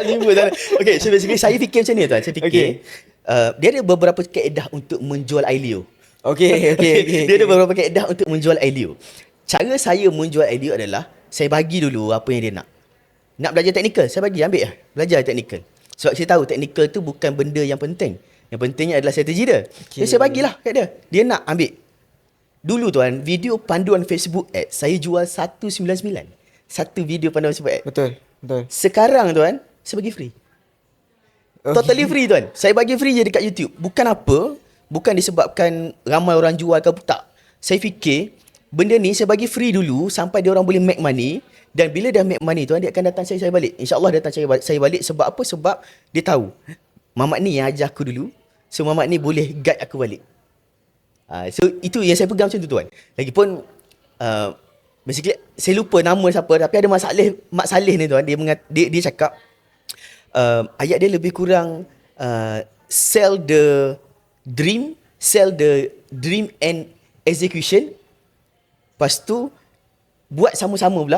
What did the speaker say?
Lima tuan. Okay, so basically saya fikir macam ni tuan. Saya fikir Okay. dia ada beberapa kaedah untuk menjual Ailio. Okay. Dia ada beberapa kaedah untuk menjual Ailio. Cara saya menjual Ailio adalah saya bagi dulu apa yang dia nak. Nak belajar teknikal, saya bagi ambil lah. Belajar teknikal. Sebab saya tahu teknikal tu bukan benda yang penting. Yang pentingnya adalah strategi dia. Okay. Jadi saya bagilah kat dia. Dia nak ambil. Dulu tuan, video panduan Facebook Ads saya jual 199. Satu video panduan Facebook Ads. Betul. Sekarang tuan, saya bagi free. Totally free tuan. Saya bagi free je dekat YouTube. Bukan apa, bukan disebabkan ramai orang jual ke tak. Saya fikir benda ni saya bagi free dulu sampai dia orang boleh make money, dan bila dah make money tuan, dia akan datang cari saya balik. InsyaAllah datang cari saya balik. Sebab apa? Sebab dia tahu Mamat ni yang ajar aku dulu, so Mamat ni boleh guide aku balik. So itu yang saya pegang macam tu tuan. Lagipun basically saya lupa nama siapa, tapi ada Mak Saleh ni tuan, dia cakap ayat dia lebih kurang sell the dream and execution. Lepas tu buat sama-sama pula.